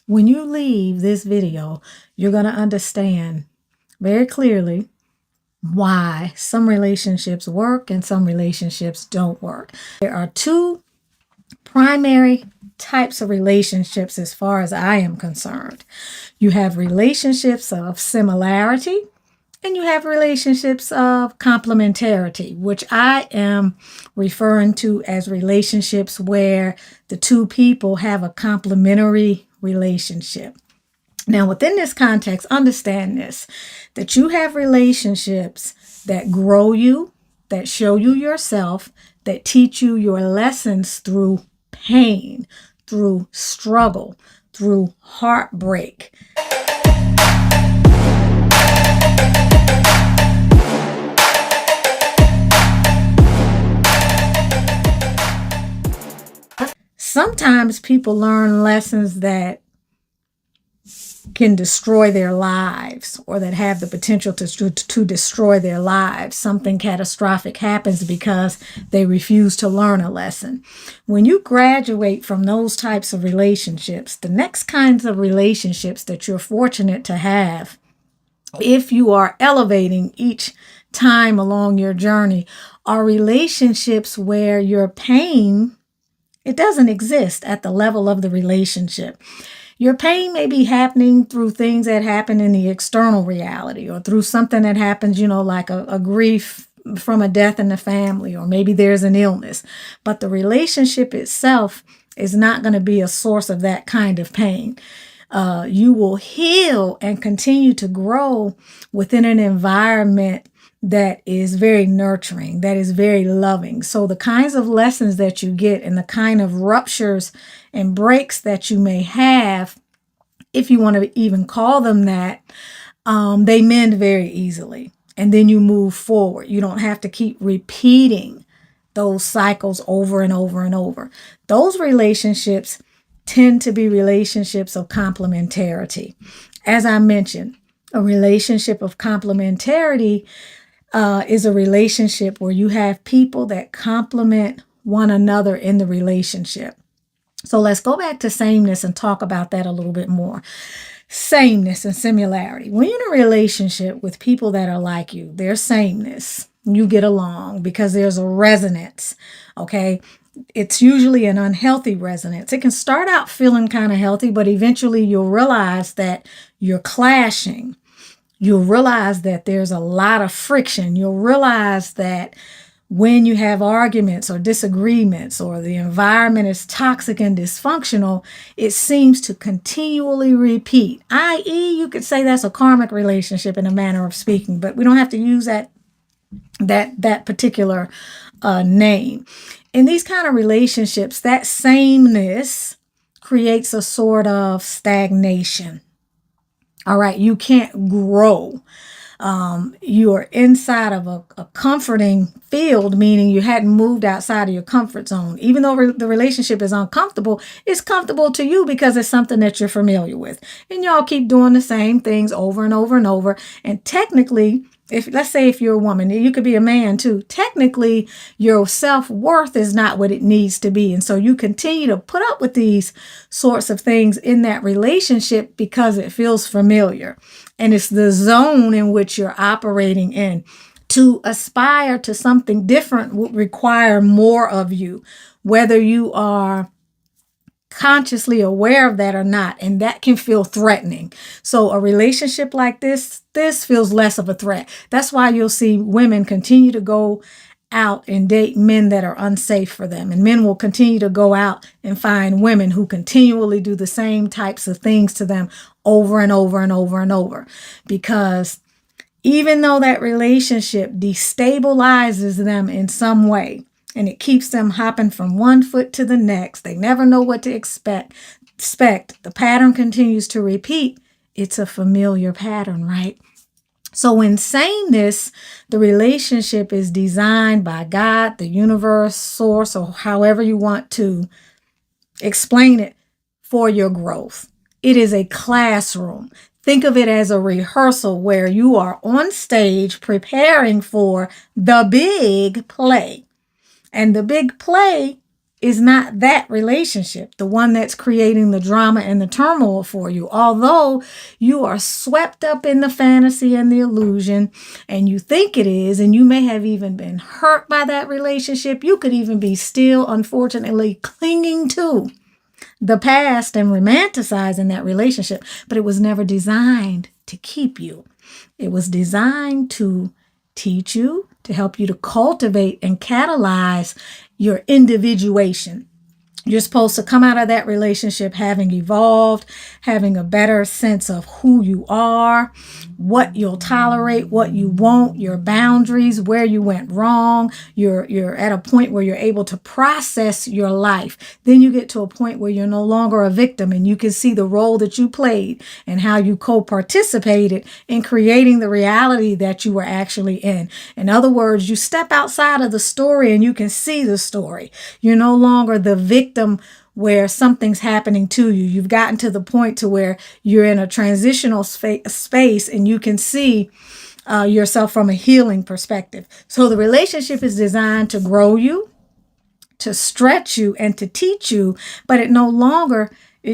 When you leave this video, you're going to understand very clearly why some relationships work and some relationships don't work. There are two primary types of relationships as far as I am concerned. You have relationships of similarity and you have relationships of complementarity, which I am referring to as relationships where the two people have a complementary relationship. Now, within this context, understand this, that you have relationships that grow you, that show you yourself, that teach you your lessons through pain, through struggle, through heartbreak. Sometimes people learn lessons that can destroy their lives or that have the potential to destroy their lives. Something catastrophic happens because they refuse to learn a lesson. When you graduate from those types of relationships, the next kinds of relationships that you're fortunate to have, if you are elevating each time along your journey, are relationships where your pain, it doesn't exist at the level of the relationship. Your pain may be happening through things that happen in the external reality or through something that happens, like a grief from a death in the family, or maybe there's an illness. But the relationship itself is not going to be a source of that kind of pain. You will heal and continue to grow within an environment that is very nurturing, that is very loving. So the kinds of lessons that you get and the kind of ruptures and breaks that you may have, if you want to even call them that, they mend very easily. And then you move forward. You don't have to keep repeating those cycles over and over and over. Those relationships tend to be relationships of complementarity. As I mentioned, a relationship of complementarity is a relationship where you have people that complement one another in the relationship. So let's go back to sameness and talk about that a little bit more. Sameness and similarity. When you're in a relationship with people that are like you, there's sameness. You get along because there's a resonance, okay? It's usually an unhealthy resonance. It can start out feeling kind of healthy, but eventually you'll realize that you're clashing. You'll realize that there's a lot of friction. You'll realize that when you have arguments or disagreements or the environment is toxic and dysfunctional, it seems to continually repeat, i.e., you could say that's a karmic relationship in a manner of speaking, but we don't have to use that particular name. In these kind of relationships, that sameness creates a sort of stagnation. All right, you can't grow. You are inside of a comforting field, meaning you hadn't moved outside of your comfort zone. Even though the relationship is uncomfortable, it's comfortable to you because it's something that you're familiar with. And y'all keep doing the same things over and over and over. And technically, let's say if you're a woman, you could be a man too. Technically, your self-worth is not what it needs to be. And so you continue to put up with these sorts of things in that relationship because it feels familiar. And it's the zone in which you're operating in. To aspire to something different would require more of you, whether you are consciously aware of that or not, and that can feel threatening. So a relationship like this feels less of a threat. That's why you'll see women continue to go out and date men that are unsafe for them, and men will continue to go out and find women who continually do the same types of things to them over and over and over and over, because even though that relationship destabilizes them in some way, and it keeps them hopping from one foot to the next, they never know what to expect. The pattern continues to repeat. It's a familiar pattern, right? So in sameness, the relationship is designed by God, the universe, source, or however you want to explain it, for your growth. It is a classroom. Think of it as a rehearsal where you are on stage preparing for the big play. And the big play is not that relationship, the one that's creating the drama and the turmoil for you. Although you are swept up in the fantasy and the illusion, and you think it is, and you may have even been hurt by that relationship, you could even be still, unfortunately, clinging to the past and romanticizing that relationship, but it was never designed to keep you. It was designed to teach you, to help you to cultivate and catalyze your individuation. You're supposed to come out of that relationship having evolved, having a better sense of who you are, what you'll tolerate, what you won't, your boundaries, where you went wrong. You're at a point where you're able to process your life. Then you get to a point where you're no longer a victim, and you can see the role that you played and how you co-participated in creating the reality that you were actually in. In other words, you step outside of the story and you can see the story. You're no longer the victim where something's happening to you. You've gotten to the point to where you're in a transitional space and you can see yourself from a healing perspective. So the relationship is designed to grow you, to stretch you, and to teach you, but it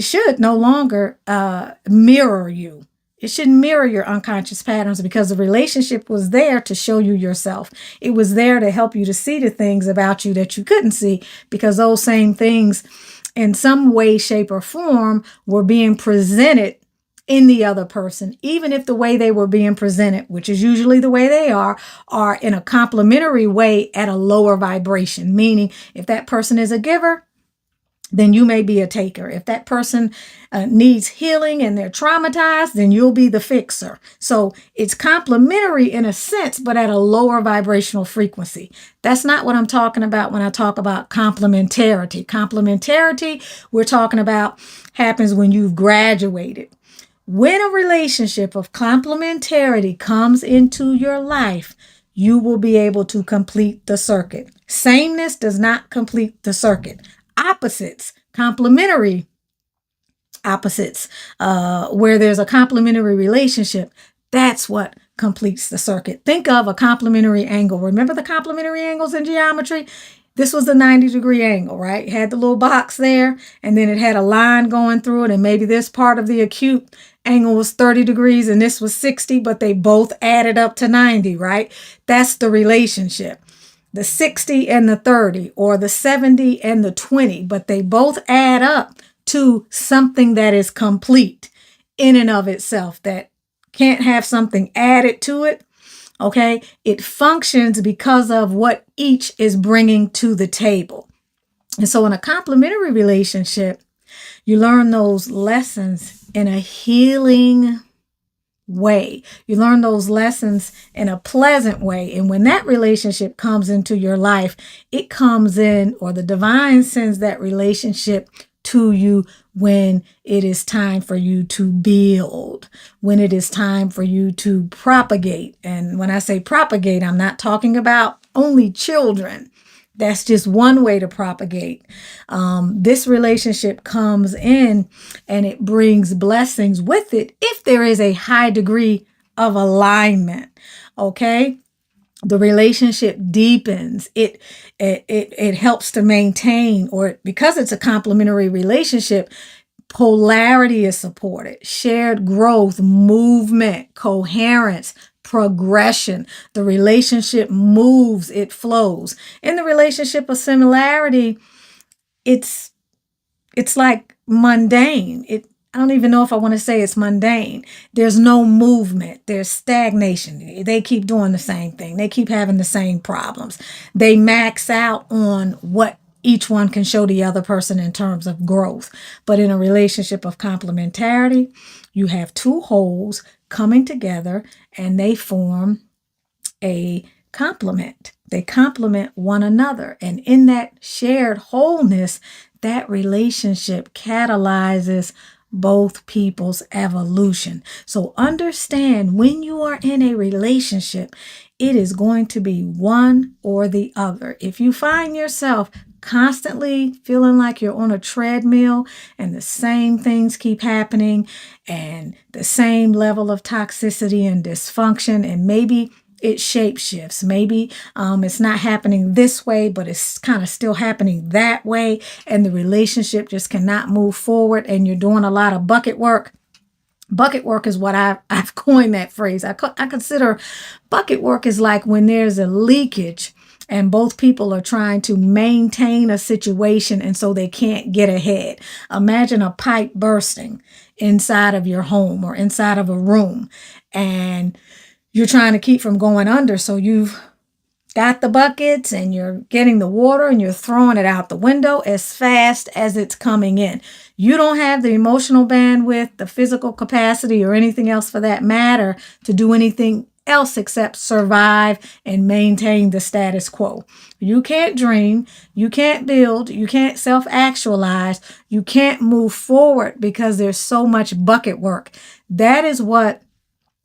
should no longer mirror you. It shouldn't mirror your unconscious patterns, because the relationship was there to show you yourself. It was there to help you to see the things about you that you couldn't see, because those same things in some way, shape, or form were being presented in the other person, even if the way they were being presented, which is usually the way they are in a complementary way at a lower vibration. Meaning, if that person is a giver, then you may be a taker. If that person needs healing and they're traumatized, then you'll be the fixer. So it's complementary in a sense, but at a lower vibrational frequency. That's not what I'm talking about when I talk about complementarity. Complementarity, we're talking about, happens when you've graduated. When a relationship of complementarity comes into your life, you will be able to complete the circuit. Sameness does not complete the circuit. Opposites, complementary opposites, where there's a complementary relationship, that's what completes the circuit. Think of a complementary angle. Remember the complementary angles in geometry? This was the 90-degree angle, right? It had the little box there, and then it had a line going through it, and maybe this part of the acute angle was 30 degrees and this was 60, but they both added up to 90, right? That's the relationship. The 60 and the 30, or the 70 and the 20, but they both add up to something that is complete in and of itself, that can't have something added to it. Okay, it functions because of what each is bringing to the table. And so in a complementary relationship, you learn those lessons in a healing way. You learn those lessons in a pleasant way. And when that relationship comes into your life, it comes in, or the divine sends that relationship to you when it is time for you to build, when it is time for you to propagate. And when I say propagate, I'm not talking about only children. That's just one way to propagate. This relationship comes in and it brings blessings with it if there is a high degree of alignment. Okay. The relationship deepens. It helps to maintain, or because it's a complementary relationship, polarity is supported, shared growth, movement, coherence, progression. The relationship moves, it flows. In the relationship of similarity, it's like mundane. I don't even know if I want to say it's mundane. There's no movement. There's stagnation. They keep doing the same thing. They keep having the same problems. They max out on what each one can show the other person in terms of growth. But in a relationship of complementarity, you have two wholes coming together and they form a complement. They complement one another. And in that shared wholeness, that relationship catalyzes both people's evolution. So understand, when you are in a relationship, it is going to be one or the other. If you find yourself constantly feeling like you're on a treadmill and the same things keep happening and the same level of toxicity and dysfunction, and maybe it shape shifts. Maybe it's not happening this way, but it's kind of still happening that way. And the relationship just cannot move forward. And you're doing a lot of bucket work. Bucket work is what I've coined that phrase. I consider bucket work is like when there's a leakage and both people are trying to maintain a situation and so they can't get ahead. Imagine a pipe bursting inside of your home or inside of a room, and you're trying to keep from going under. So you've got the buckets and you're getting the water and you're throwing it out the window as fast as it's coming in. You don't have the emotional bandwidth, the physical capacity, or anything else for that matter to do anything else except survive and maintain the status quo. You can't dream, you can't build, you can't self-actualize, you can't move forward because there's so much bucket work. That is what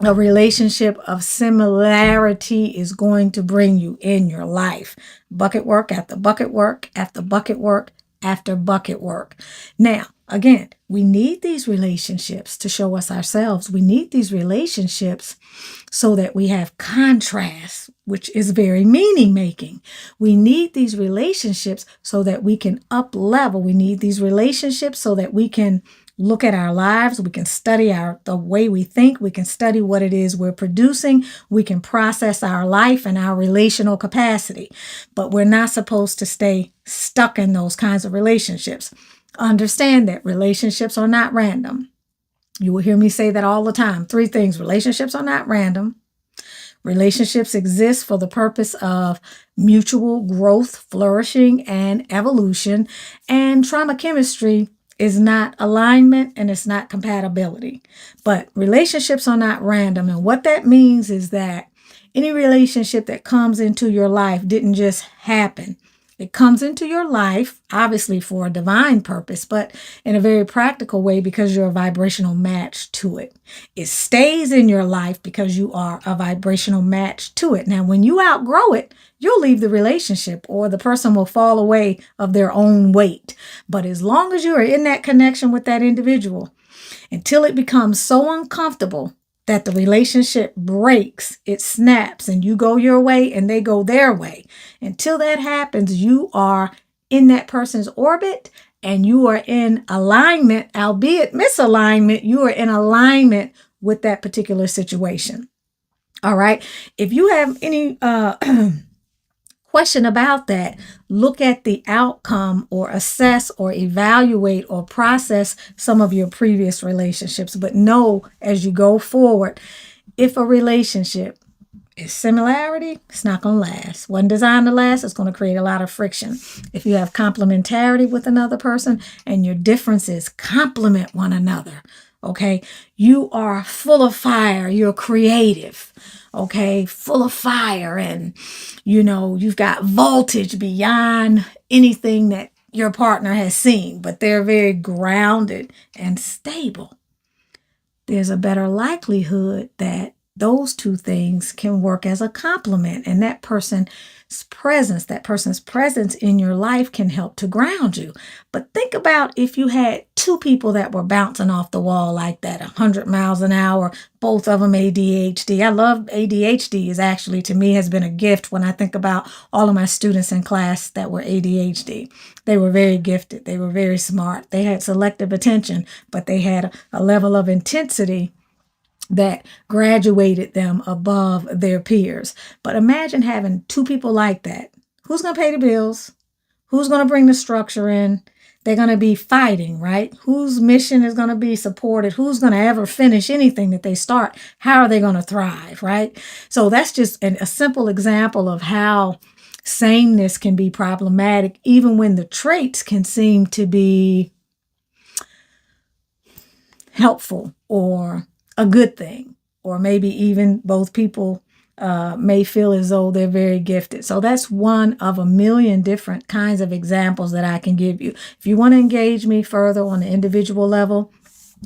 a relationship of similarity is going to bring you in your life. Bucket work after bucket work after bucket work after bucket work. Now, again, we need these relationships to show us ourselves. We need these relationships so that we have contrast, which is very meaning making. We need these relationships so that we can up level. We need these relationships so that we can look at our lives. We can study the way we think. We can study what it is we're producing. We can process our life and our relational capacity. But we're not supposed to stay stuck in those kinds of relationships. Understand that relationships are not random. You will hear me say that all the time. 3 things. Relationships are not random. Relationships exist for the purpose of mutual growth, flourishing, and evolution. And trauma chemistry is not alignment and it's not compatibility. But relationships are not random. And what that means is that any relationship that comes into your life didn't just happen. It comes into your life, obviously for a divine purpose, but in a very practical way because you're a vibrational match to it. It stays in your life because you are a vibrational match to it. Now, when you outgrow it, you'll leave the relationship or the person will fall away of their own weight. But as long as you are in that connection with that individual, until it becomes so uncomfortable that the relationship breaks, it snaps, and you go your way and they go their way. Until that happens, you are in that person's orbit and you are in alignment, albeit misalignment, you are in alignment with that particular situation. All right. If you have any question about that, look at the outcome or assess or evaluate or process some of your previous relationships. But know as you go forward, if a relationship is similarity, it's not going to last. Wasn't designed to last. It's going to create a lot of friction. If you have complementarity with another person and your differences complement one another, okay, you are full of fire. You're creative. Okay, full of fire, and you've got voltage beyond anything that your partner has seen, but they're very grounded and stable. There's a better likelihood that those 2 things can work as a complement, and that person's presence in your life can help to ground you. But think about if you had 2 people that were bouncing off the wall like that, 100 miles an hour, both of them ADHD. I love ADHD is actually, to me, has been a gift when I think about all of my students in class that were ADHD. They were very gifted. They were very smart. They had selective attention, but they had a level of intensity that graduated them above their peers. But imagine having 2 people like that. Who's going to pay the bills? Who's going to bring the structure in? They're going to be fighting, right? Whose mission is going to be supported? Who's going to ever finish anything that they start? How are they going to thrive, right? So that's just a simple example of how sameness can be problematic, even when the traits can seem to be helpful or a good thing, or maybe even both people may feel as though they're very gifted. So that's one of a million different kinds of examples that I can give you. If you want to engage me further on the individual level,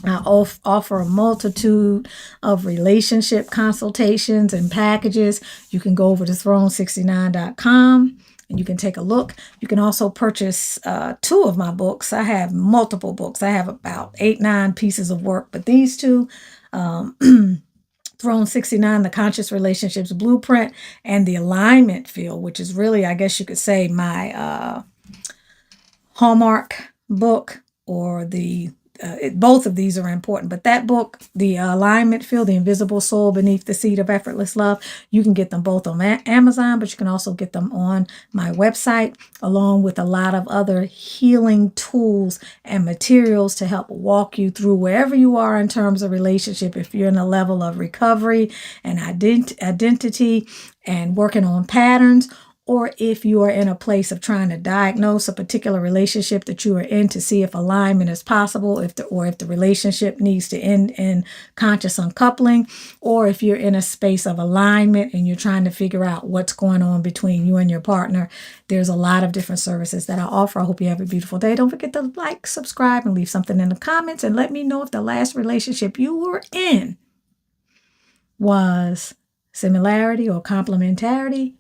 I offer a multitude of relationship consultations and packages. You can go over to throne69.com and you can take a look. You can also purchase 2 of my books. I have multiple books. I have about 8, 9 pieces of work, but these 2, Throne 69, the Conscious Relationships Blueprint, and the Alignment Field, which is really, I guess you could say, my Hallmark book, or both of these are important. But that book, the Alignment Field, The Invisible Soul Beneath the Seed of Effortless Love, you can get them both on Amazon, but you can also get them on my website, along with a lot of other healing tools and materials to help walk you through wherever you are in terms of relationship. If you're in a level of recovery and identity and working on patterns, or if you are in a place of trying to diagnose a particular relationship that you are in to see if alignment is possible, if the relationship needs to end in conscious uncoupling, or if you're in a space of alignment and you're trying to figure out what's going on between you and your partner. There's a lot of different services that I offer. I hope you have a beautiful day. Don't forget to like, subscribe, and leave something in the comments, and let me know if the last relationship you were in was similarity or complementarity.